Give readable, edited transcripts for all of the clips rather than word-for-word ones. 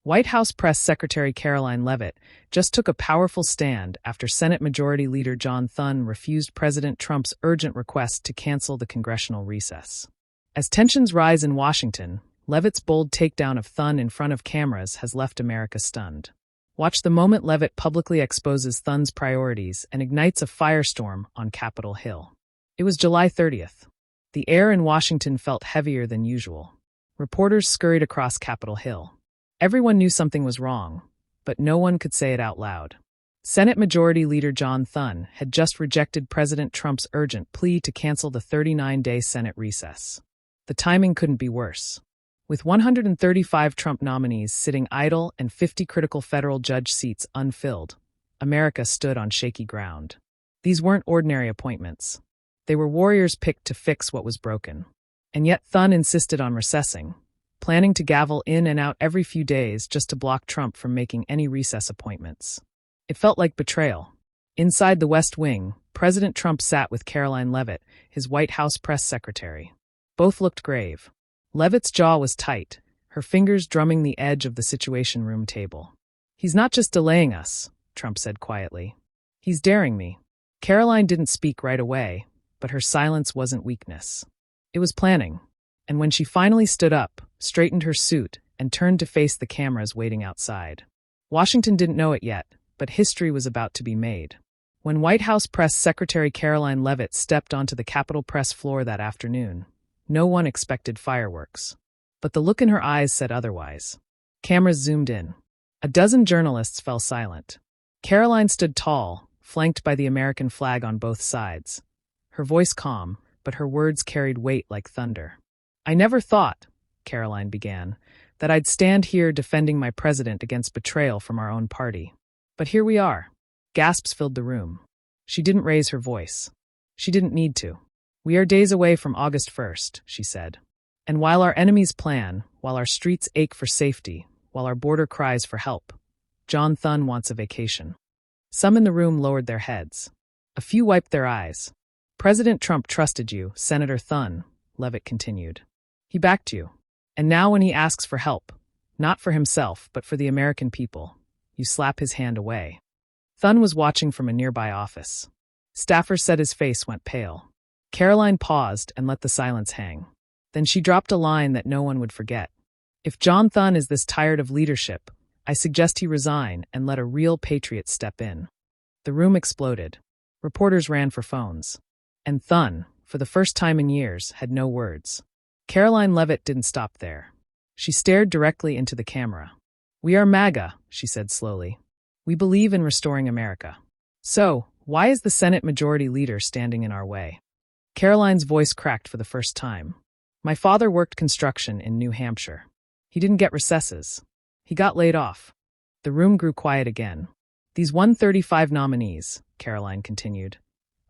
White House Press Secretary Karoline Leavitt just took a powerful stand after Senate Majority Leader Senator Thun refused President Trump's urgent request to cancel the congressional recess. As tensions rise in Washington, Leavitt's bold takedown of Thun in front of cameras has left America stunned. Watch the moment Leavitt publicly exposes Thun's priorities and ignites a firestorm on Capitol Hill. It was July 30th. The air in Washington felt heavier than usual. Reporters scurried across Capitol Hill. Everyone knew something was wrong, but no one could say it out loud. Senate Majority Leader Senator Thun had just rejected President Trump's urgent plea to cancel the 39-day Senate recess. The timing couldn't be worse. With 135 Trump nominees sitting idle and 50 critical federal judge seats unfilled, America stood on shaky ground. These weren't ordinary appointments. They were warriors picked to fix what was broken. And yet Thun insisted on recessing, planning to gavel in and out every few days just to block Trump from making any recess appointments. It felt like betrayal. Inside the West Wing, President Trump sat with Karoline Leavitt, his White House press secretary. Both looked grave. Leavitt's jaw was tight, her fingers drumming the edge of the Situation Room table. "He's not just delaying us," Trump said quietly. "He's daring me." Karoline didn't speak right away, but her silence wasn't weakness. It was planning. And when she finally stood up, straightened her suit, and turned to face the cameras waiting outside. Washington didn't know it yet, but history was about to be made. When White House Press Secretary Karoline Leavitt stepped onto the Capitol Press floor that afternoon, no one expected fireworks. But the look in her eyes said otherwise. Cameras zoomed in. A dozen journalists fell silent. Karoline stood tall, flanked by the American flag on both sides. Her voice calm, but her words carried weight like thunder. "I never thought," Karoline began, "that I'd stand here defending my president against betrayal from our own party. But here we are." Gasps filled the room. She didn't raise her voice. She didn't need to. "We are days away from August 1st, she said. "And while our enemies plan, while our streets ache for safety, while our border cries for help, Senator Thun wants a vacation." Some in the room lowered their heads. A few wiped their eyes. "President Trump trusted you, Senator Thun," Levitt continued. "He backed you. And now when he asks for help, not for himself, but for the American people, you slap his hand away." Thun was watching from a nearby office. Staffers said his face went pale. Karoline paused and let the silence hang. Then she dropped a line that no one would forget. "If Senator Thun is this tired of leadership, I suggest he resign and let a real patriot step in." The room exploded. Reporters ran for phones. And Thun, for the first time in years, had no words. Karoline Leavitt didn't stop there. She stared directly into the camera. "We are MAGA," she said slowly. "We believe in restoring America. So, why is the Senate Majority Leader standing in our way?" Karoline's voice cracked for the first time. "My father worked construction in New Hampshire. He didn't get recesses. He got laid off." The room grew quiet again. "These 135 nominees," Karoline continued,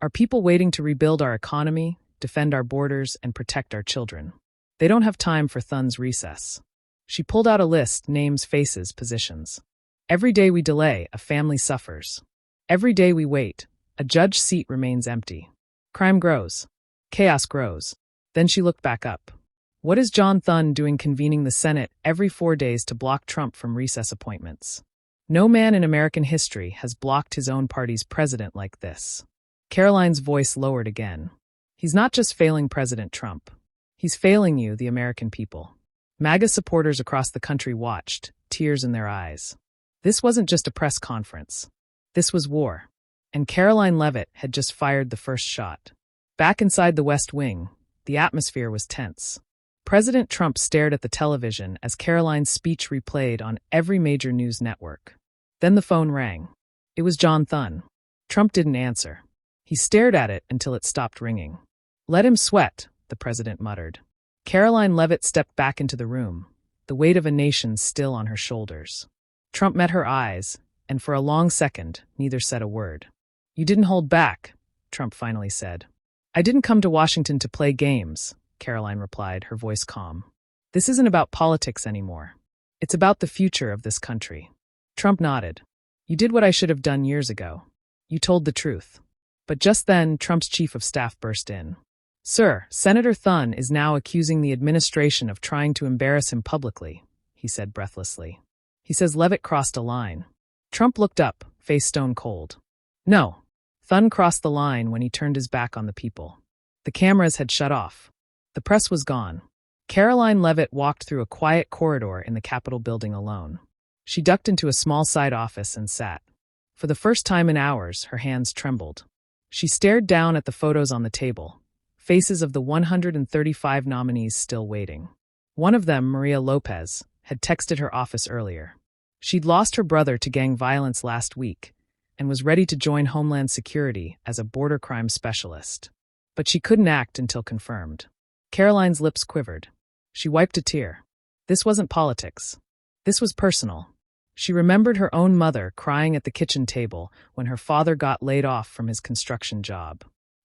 "are people waiting to rebuild our economy, defend our borders, and protect our children. They don't have time for Thun's recess." She pulled out a list, names, faces, positions. "Every day we delay, a family suffers. Every day we wait, a judge seat remains empty. Crime grows. Chaos grows." Then she looked back up. "What is Senator Thun doing convening the Senate every 4 days to block Trump from recess appointments? No man in American history has blocked his own party's president like this." Karoline's voice lowered again. "He's not just failing President Trump. He's failing you, the American people." MAGA supporters across the country watched, tears in their eyes. This wasn't just a press conference. This was war. And Karoline Leavitt had just fired the first shot. Back inside the West Wing, the atmosphere was tense. President Trump stared at the television as Karoline's speech replayed on every major news network. Then the phone rang. It was Senator Thun. Trump didn't answer. He stared at it until it stopped ringing. "Let him sweat," the president muttered. Karoline Leavitt stepped back into the room, the weight of a nation still on her shoulders. Trump met her eyes, and for a long second, neither said a word. "You didn't hold back," Trump finally said. "I didn't come to Washington to play games," Karoline replied, her voice calm. "This isn't about politics anymore. It's about the future of this country." Trump nodded. "You did what I should have done years ago. You told the truth." But just then, Trump's chief of staff burst in. "Sir, Senator Thun is now accusing the administration of trying to embarrass him publicly," he said breathlessly. He says Levit crossed a line. Trump looked up, face stone cold. No. Thun crossed the line when he turned his back on the people. The cameras had shut off. The press was gone. Karoline Leavitt walked through a quiet corridor in the Capitol building alone. She ducked into a small side office and sat. For the first time in hours, her hands trembled. She stared down at the photos on the table, faces of the 135 nominees still waiting. One of them, Maria Lopez, had texted her office earlier. She'd lost her brother to gang violence last week and was ready to join Homeland Security as a border crime specialist. But she couldn't act until confirmed. Karoline's lips quivered. She wiped a tear. This wasn't politics. This was personal. She remembered her own mother crying at the kitchen table when her father got laid off from his construction job.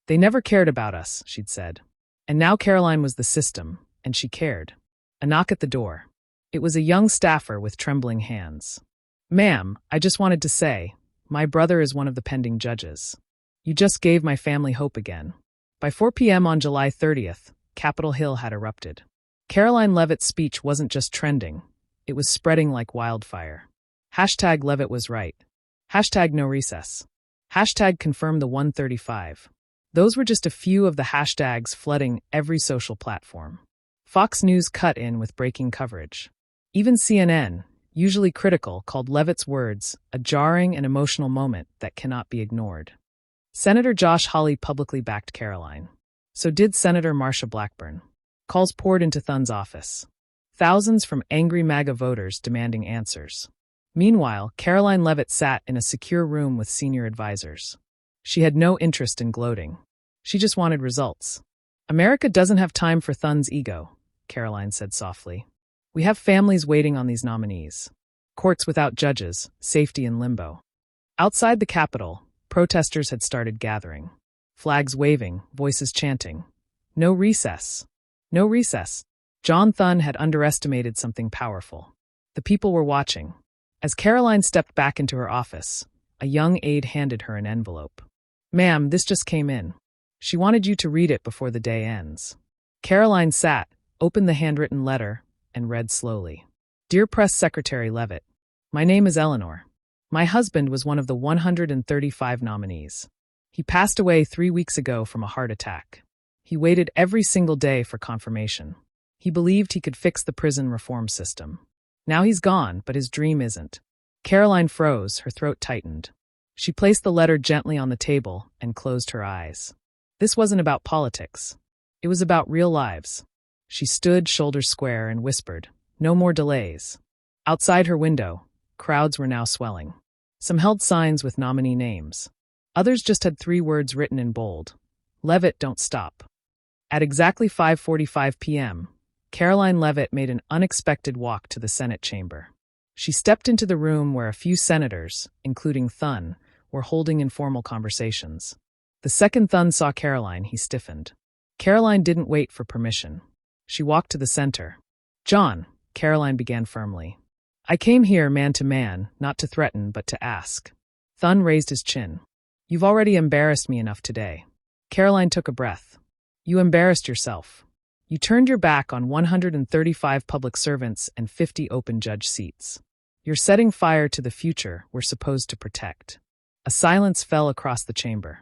They never cared about us, she'd said. And now Karoline was the system, and she cared. A knock at the door. It was a young staffer with trembling hands. Ma'am, I just wanted to say, my brother is one of the pending judges. You just gave my family hope again. By 4 p.m. on July 30th, Capitol Hill had erupted. Karoline Leavitt's speech wasn't just trending. It was spreading like wildfire. Hashtag Levit was right. Hashtag no recess. Hashtag confirm the 135. Those were just a few of the hashtags flooding every social platform. Fox News cut in with breaking coverage. Even CNN, usually critical, called Levit's words a jarring and emotional moment that cannot be ignored. Senator Josh Hawley publicly backed Karoline. So did Senator Marsha Blackburn. Calls poured into Thun's office. Thousands from angry MAGA voters demanding answers. Meanwhile, Karoline Leavitt sat in a secure room with senior advisors. She had no interest in gloating. She just wanted results. America doesn't have time for Thun's ego, Karoline said softly. We have families waiting on these nominees. Courts without judges, safety in limbo. Outside the Capitol, protesters had started gathering. Flags waving, voices chanting. No recess. No recess. John Thun had underestimated something powerful. The people were watching. As Karoline stepped back into her office, a young aide handed her an envelope. Ma'am, this just came in. She wanted you to read it before the day ends. Karoline sat, opened the handwritten letter, and read slowly. Dear Press Secretary Levit, my name is Eleanor. My husband was one of the 135 nominees. He passed away 3 weeks ago from a heart attack. He waited every single day for confirmation. He believed he could fix the prison reform system. Now he's gone, but his dream isn't. Karoline froze, her throat tightened. She placed the letter gently on the table and closed her eyes. This wasn't about politics. It was about real lives. She stood shoulders square and whispered, no more delays. Outside her window, crowds were now swelling. Some held signs with nominee names. Others just had 3 words written in bold. Levit, don't stop. At exactly 5:45 p.m., Karoline Leavitt made an unexpected walk to the Senate chamber. She stepped into the room where a few senators, including Thun, were holding informal conversations. The second Thun saw Karoline, he stiffened. Karoline didn't wait for permission. She walked to the center. John, Karoline began firmly. I came here man to man, not to threaten, but to ask. Thun raised his chin. You've already embarrassed me enough today. Karoline took a breath. You embarrassed yourself. You turned your back on 135 public servants and 50 open judge seats. You're setting fire to the future we're supposed to protect. A silence fell across the chamber.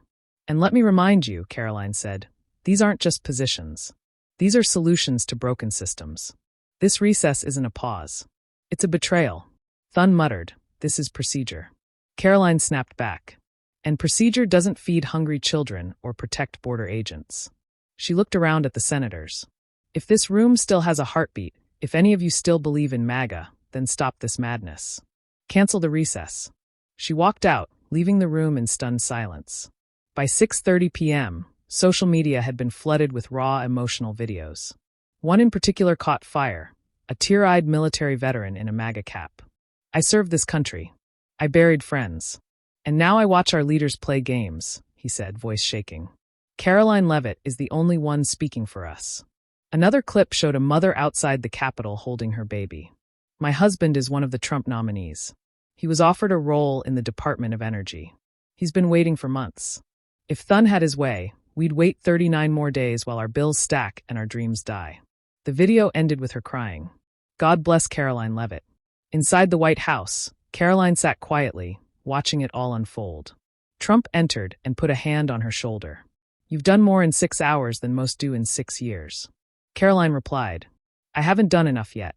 And let me remind you, Karoline said, these aren't just positions. These are solutions to broken systems. This recess isn't a pause. It's a betrayal. Thun muttered, this is procedure. Karoline snapped back. And procedure doesn't feed hungry children or protect border agents. She looked around at the senators. If this room still has a heartbeat, if any of you still believe in MAGA, then stop this madness. Cancel the recess. She walked out, leaving the room in stunned silence. By 6:30 p.m., social media had been flooded with raw, emotional videos. One in particular caught fire, a tear-eyed military veteran in a MAGA cap. I served this country. I buried friends. And now I watch our leaders play games, he said, voice shaking. Karoline Leavitt is the only one speaking for us. Another clip showed a mother outside the Capitol holding her baby. My husband is one of the Trump nominees. He was offered a role in the Department of Energy. He's been waiting for months. If Thun had his way, we'd wait 39 more days while our bills stack and our dreams die. The video ended with her crying. God bless Karoline Leavitt. Inside the White House, Karoline sat quietly, watching it all unfold. Trump entered and put a hand on her shoulder. "You've done more in 6 hours than most do in 6 years." Karoline replied, "I haven't done enough yet."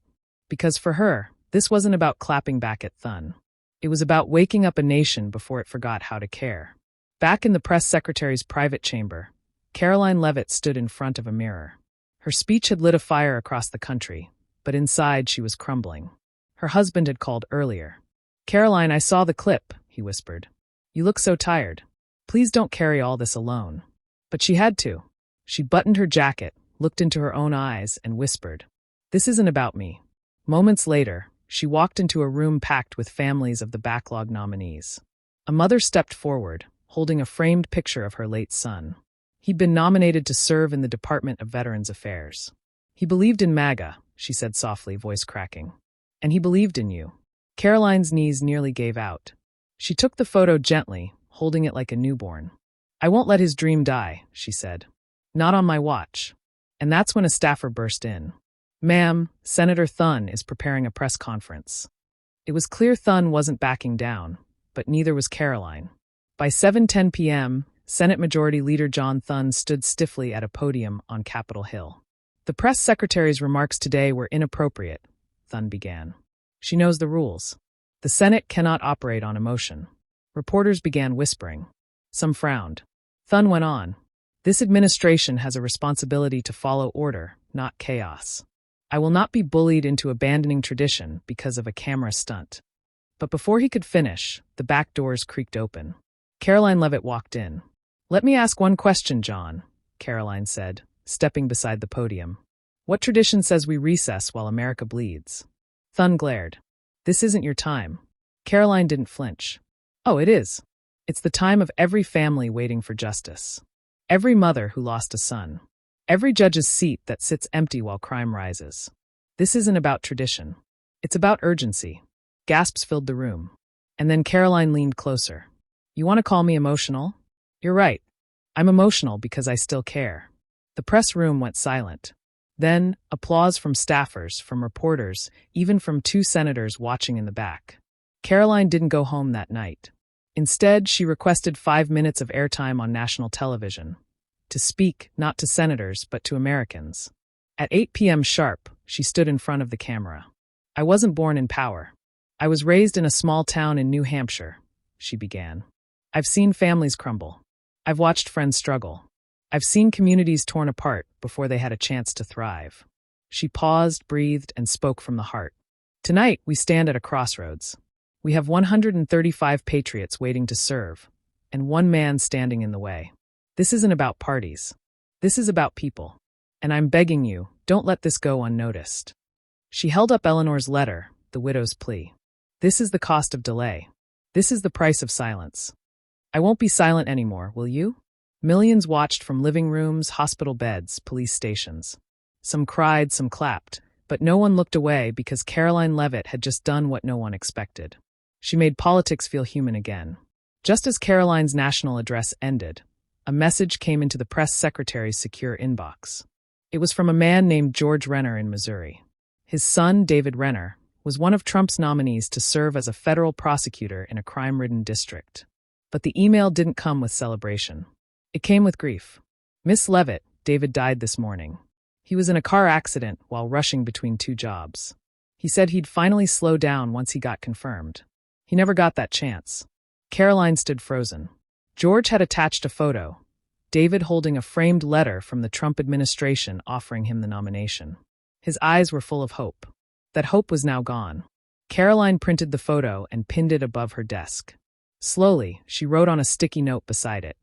Because for her, this wasn't about clapping back at Thun. It was about waking up a nation before it forgot how to care. Back in the press secretary's private chamber, Karoline Leavitt stood in front of a mirror. Her speech had lit a fire across the country, but inside she was crumbling. Her husband had called earlier. "Karoline, I saw the clip," he whispered. "You look so tired. Please don't carry all this alone." But she had to. She buttoned her jacket, looked into her own eyes, and whispered, "This isn't about me." Moments later, she walked into a room packed with families of the backlog nominees. A mother stepped forward, holding a framed picture of her late son. He'd been nominated to serve in the Department of Veterans Affairs. "He believed in MAGA," she said softly, voice cracking. "And he believed in you." Karoline's knees nearly gave out. She took the photo gently, holding it like a newborn. "I won't let his dream die," she said. "Not on my watch." And that's when a staffer burst in. "Ma'am, Senator Thun is preparing a press conference." It was clear Thun wasn't backing down, but neither was Karoline. By 7:10 p.m., Senate Majority Leader John Thun stood stiffly at a podium on Capitol Hill. "The press secretary's remarks today were inappropriate," Thun began. "She knows the rules. The Senate cannot operate on emotion." Reporters began whispering. Some frowned. Thun went on. "This administration has a responsibility to follow order, not chaos. I will not be bullied into abandoning tradition because of a camera stunt." But before he could finish, the back doors creaked open. Karoline Leavitt walked in. "Let me ask one question, John," Karoline said, stepping beside the podium. "What tradition says we recess while America bleeds?" Thun glared. "This isn't your time." Karoline didn't flinch. "Oh, it is. It's the time of every family waiting for justice. Every mother who lost a son. Every judge's seat that sits empty while crime rises. This isn't about tradition. It's about urgency." Gasps filled the room. And then Karoline leaned closer. "You want to call me emotional? You're right. I'm emotional because I still care." The press room went silent. Then, applause from staffers, from reporters, even from 2 senators watching in the back. Karoline didn't go home that night. Instead, she requested 5 minutes of airtime on national television. To speak, not to senators, but to Americans. At 8 p.m. sharp, she stood in front of the camera. "I wasn't born in power. I was raised in a small town in New Hampshire," she began. "I've seen families crumble. I've watched friends struggle. I've seen communities torn apart before they had a chance to thrive." She paused, breathed, and spoke from the heart. "Tonight, we stand at a crossroads. We have 135 patriots waiting to serve, and one man standing in the way. This isn't about parties. This is about people. And I'm begging you, don't let this go unnoticed." She held up Eleanor's letter, the widow's plea. "This is the cost of delay. This is the price of silence. I won't be silent anymore, will you?" Millions watched from living rooms, hospital beds, police stations. Some cried, some clapped, but no one looked away because Karoline Leavitt had just done what no one expected. She made politics feel human again. Just as Karoline's national address ended, a message came into the press secretary's secure inbox. It was from a man named George Renner in Missouri. His son, David Renner, was one of Trump's nominees to serve as a federal prosecutor in a crime-ridden district. But the email didn't come with celebration. It came with grief. "Miss Leavitt, David died this morning. He was in a car accident while rushing between 2 jobs. He said he'd finally slow down once he got confirmed. He never got that chance." Karoline stood frozen. George had attached a photo, David holding a framed letter from the Trump administration offering him the nomination. His eyes were full of hope. That hope was now gone. Karoline printed the photo and pinned it above her desk. Slowly, she wrote on a sticky note beside it.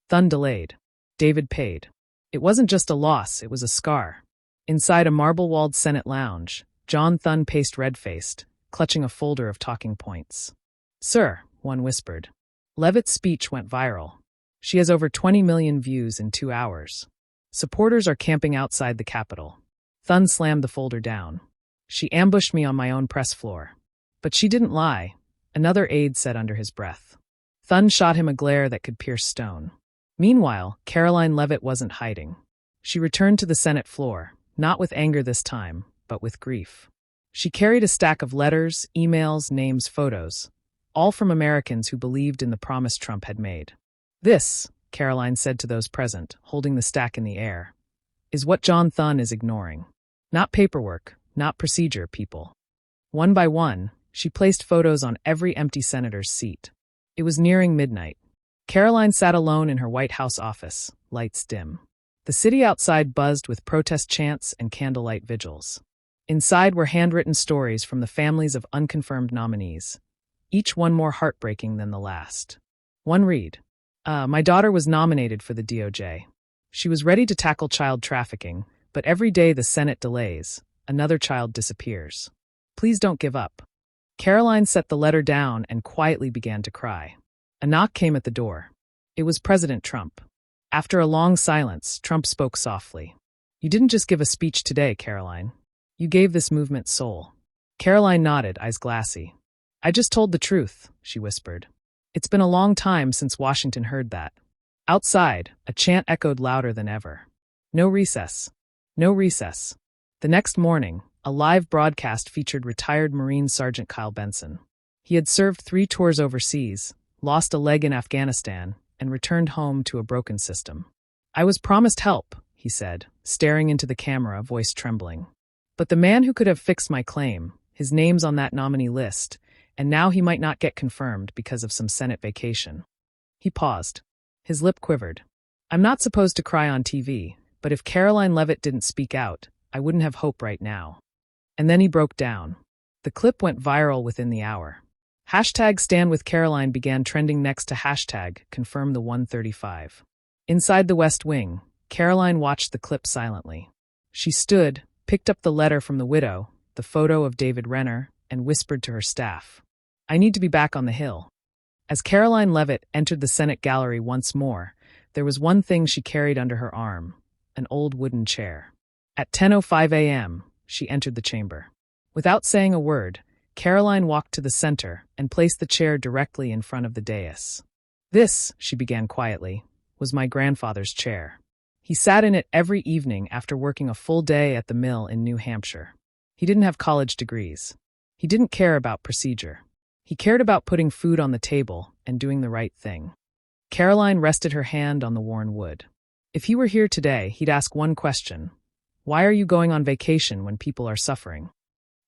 "Thun delayed. David paid." It wasn't just a loss, it was a scar. Inside a marble-walled Senate lounge, John Thun paced red-faced, clutching a folder of talking points. "Sir," one whispered. "Levitt's speech went viral. She has over 20 million views in 2 hours. Supporters are camping outside the Capitol." Thun slammed the folder down. "She ambushed me on my own press floor." "But she didn't lie," another aide said under his breath. Thun shot him a glare that could pierce stone. Meanwhile, Karoline Leavitt wasn't hiding. She returned to the Senate floor, not with anger this time, but with grief. She carried a stack of letters, emails, names, photos, all from Americans who believed in the promise Trump had made. "This," Karoline said to those present, holding the stack in the air, "is what John Thun is ignoring. Not paperwork, not procedure, people." One by one, she placed photos on every empty senator's seat. It was nearing midnight. Karoline sat alone in her White House office, lights dim. The city outside buzzed with protest chants and candlelight vigils. Inside were handwritten stories from the families of unconfirmed nominees, each one more heartbreaking than the last. One read, "My daughter was nominated for the DOJ. She was ready to tackle child trafficking, but every day the Senate delays, another child disappears. Please don't give up." Karoline set the letter down and quietly began to cry. A knock came at the door. It was President Trump. After a long silence, Trump spoke softly. "You didn't just give a speech today, Karoline. You gave this movement soul." Karoline nodded, eyes glassy. "I just told the truth," she whispered. "It's been a long time since Washington heard that." Outside, a chant echoed louder than ever. "No recess. No recess." The next morning, a live broadcast featured retired Marine Sergeant Kyle Benson. He had served 3 tours overseas, lost a leg in Afghanistan, and returned home to a broken system. "I was promised help," he said, staring into the camera, voice trembling. "But the man who could have fixed my claim, his name's on that nominee list, and now he might not get confirmed because of some Senate vacation." He paused. His lip quivered. "I'm not supposed to cry on TV, but if Karoline Leavitt didn't speak out, I wouldn't have hope right now." And then he broke down. The clip went viral within the hour. Hashtag Stand With Karoline began trending next to hashtag Confirm the 135. Inside the West Wing, Karoline watched the clip silently. She stood, picked up the letter from the widow, the photo of David Renner, and whispered to her staff, "I need to be back on the Hill." As Karoline Leavitt entered the Senate gallery once more, there was one thing she carried under her arm, an old wooden chair. At 10:05 a.m., she entered the chamber. Without saying a word, Karoline walked to the center and placed the chair directly in front of the dais. "This," she began quietly, "was my grandfather's chair. He sat in it every evening after working a full day at the mill in New Hampshire. He didn't have college degrees. He didn't care about procedure. He cared about putting food on the table and doing the right thing." Karoline rested her hand on the worn wood. If he were here today, he'd ask one question. "Why are you going on vacation when people are suffering?"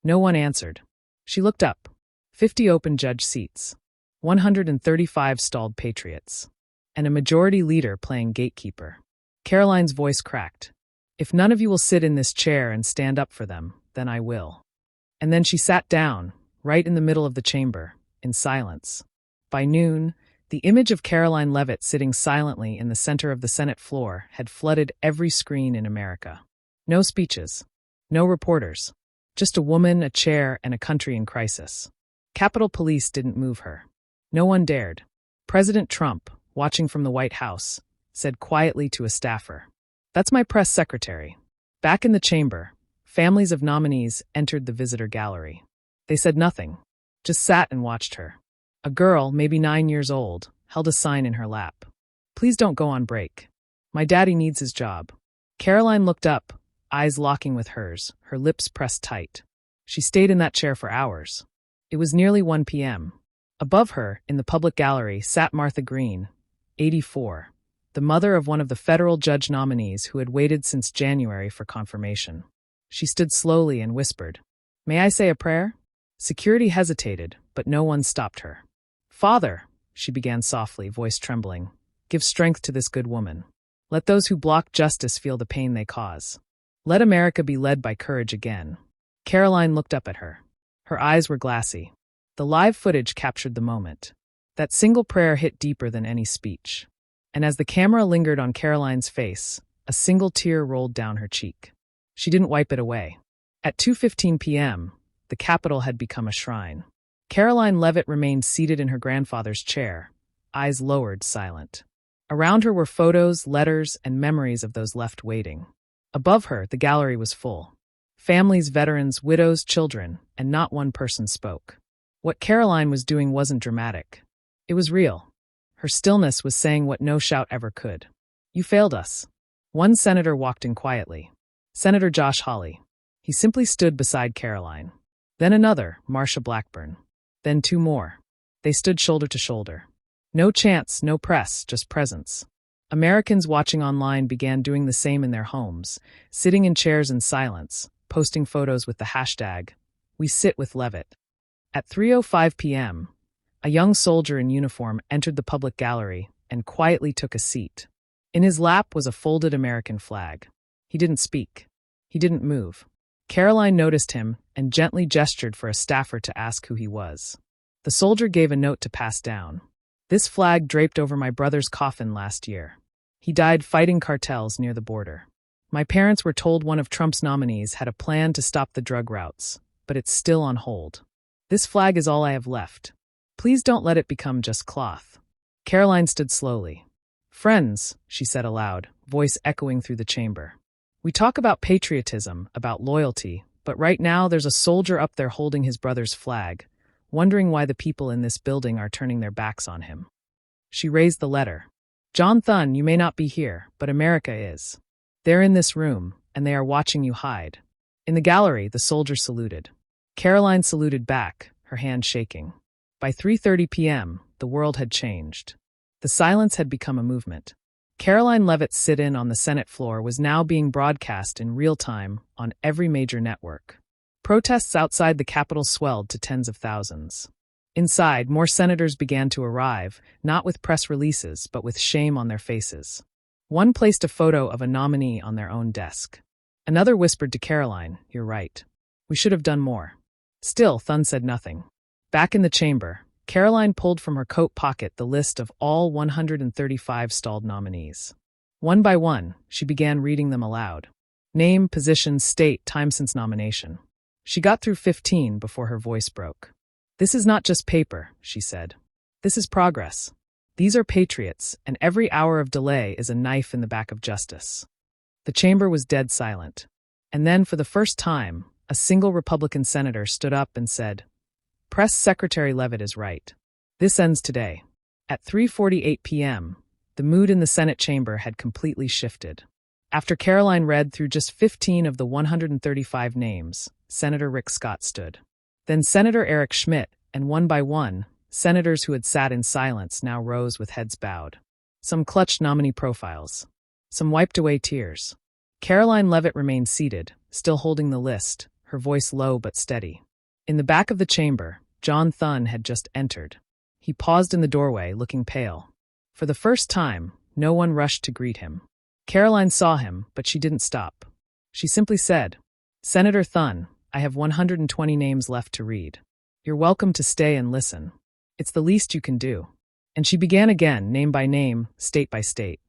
No one answered. She looked up. 50 open judge seats. 135 stalled patriots. And a majority leader playing gatekeeper. Karoline's voice cracked. "If none of you will sit in this chair and stand up for them, then I will." And then she sat down, right in the middle of the chamber, in silence. By noon, the image of Karoline Leavitt sitting silently in the center of the Senate floor had flooded every screen in America. No speeches. No reporters. Just a woman, a chair, and a country in crisis. Capitol Police didn't move her. No one dared. President Trump, watching from the White House, said quietly to a staffer, "That's my press secretary." Back in the chamber, families of nominees entered the visitor gallery. They said nothing, just sat and watched her. A girl, maybe 9 years old, held a sign in her lap. "Please don't go on break. My daddy needs his job." Karoline looked up, eyes locking with hers, her lips pressed tight. She stayed in that chair for hours. It was nearly 1 p.m. Above her, in the public gallery, sat Martha Green, 84, the mother of one of the federal judge nominees who had waited since January for confirmation. She stood slowly and whispered, "May I say a prayer?" Security hesitated, but no one stopped her. "Father," she began softly, voice trembling, "give strength to this good woman. Let those who block justice feel the pain they cause. Let America be led by courage again." Karoline looked up at her. Her eyes were glassy. The live footage captured the moment. That single prayer hit deeper than any speech. And as the camera lingered on Karoline's face, a single tear rolled down her cheek. She didn't wipe it away. At 2:15 p.m., the Capitol had become a shrine. Karoline Leavitt remained seated in her grandfather's chair, eyes lowered, silent. Around her were photos, letters, and memories of those left waiting. Above her, the gallery was full. Families, veterans, widows, children, and not one person spoke. What Karoline was doing wasn't dramatic. It was real. Her stillness was saying what no shout ever could. "You failed us." One senator walked in quietly. Senator Josh Hawley. He simply stood beside Karoline. Then another, Marcia Blackburn. Then two more. They stood shoulder to shoulder. No chants, no press, just presence. Americans watching online began doing the same in their homes, sitting in chairs in silence, posting photos with the hashtag, "We sit with Levit." At 3:05 p.m., a young soldier in uniform entered the public gallery and quietly took a seat. In his lap was a folded American flag. He didn't speak. He didn't move. Karoline noticed him and gently gestured for a staffer to ask who he was. The soldier gave a note to pass down. "This flag draped over my brother's coffin last year. He died fighting cartels near the border. My parents were told one of Trump's nominees had a plan to stop the drug routes, but it's still on hold. This flag is all I have left. Please don't let it become just cloth." Karoline stood slowly. "Friends," she said aloud, voice echoing through the chamber. "We talk about patriotism, about loyalty, but right now there's a soldier up there holding his brother's flag, wondering why the people in this building are turning their backs on him." She raised the letter. "John Thun, you may not be here, but America is. They're in this room, and they are watching you hide." In the gallery, the soldier saluted. Karoline saluted back, her hand shaking. By 3:30 p.m., the world had changed. The silence had become a movement. Karoline Leavitt's sit-in on the Senate floor was now being broadcast in real time on every major network. Protests outside the Capitol swelled to tens of thousands. Inside, more senators began to arrive, not with press releases, but with shame on their faces. One placed a photo of a nominee on their own desk. Another whispered to Karoline, "You're right. We should have done more." Still, Thun said nothing. Back in the chamber, Karoline pulled from her coat pocket the list of all 135 stalled nominees. One by one, she began reading them aloud. Name, position, state, time since nomination. She got through 15 before her voice broke. "This is not just paper," she said. "This is progress. These are patriots, and every hour of delay is a knife in the back of justice." The chamber was dead silent. And then, for the first time, a single Republican senator stood up and said, "Press Secretary Levit is right. This ends today." At 3:48 p.m., the mood in the Senate chamber had completely shifted. After Karoline read through just 15 of the 135 names, Senator Rick Scott stood. Then Senator Eric Schmitt, and one by one, senators who had sat in silence now rose with heads bowed. Some clutched nominee profiles. Some wiped away tears. Karoline Leavitt remained seated, still holding the list, her voice low but steady. In the back of the chamber, John Thun had just entered. He paused in the doorway, looking pale. For the first time, no one rushed to greet him. Karoline saw him, but she didn't stop. She simply said, "Senator Thun, I have 120 names left to read. You're welcome to stay and listen. It's the least you can do." And she began again, name by name, state by state.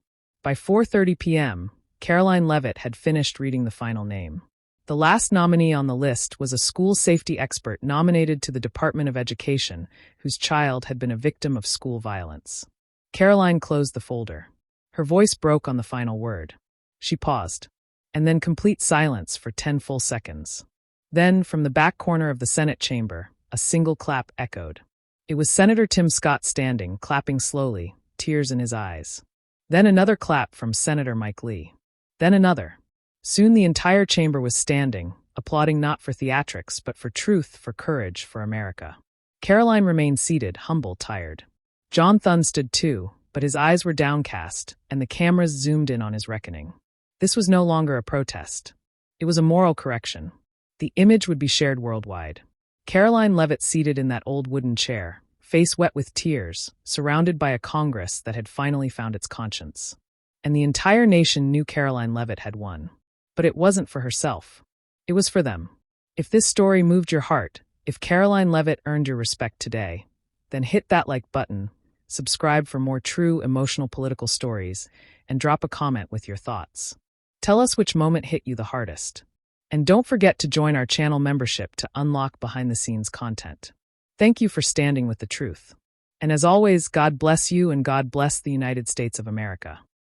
By 4:30 p.m., Karoline Leavitt had finished reading the final name. The last nominee on the list was a school safety expert nominated to the Department of Education, whose child had been a victim of school violence. Karoline closed the folder. Her voice broke on the final word. She paused, and then complete silence for 10 full seconds. Then, from the back corner of the Senate chamber, a single clap echoed. It was Senator Tim Scott standing, clapping slowly, tears in his eyes. Then another clap from Senator Mike Lee. Then another. Soon the entire chamber was standing, applauding not for theatrics, but for truth, for courage, for America. Karoline remained seated, humble, tired. John Thun stood too, but his eyes were downcast, and the cameras zoomed in on his reckoning. This was no longer a protest. It was a moral correction. The image would be shared worldwide. Karoline Leavitt seated in that old wooden chair, face wet with tears, surrounded by a Congress that had finally found its conscience. And the entire nation knew Karoline Leavitt had won. But it wasn't for herself. It was for them. If this story moved your heart, if Karoline Leavitt earned your respect today, then hit that like button, subscribe for more true, emotional political stories, and drop a comment with your thoughts. Tell us which moment hit you the hardest. And don't forget to join our channel membership to unlock behind-the-scenes content. Thank you for standing with the truth. And as always, God bless you and God bless the United States of America.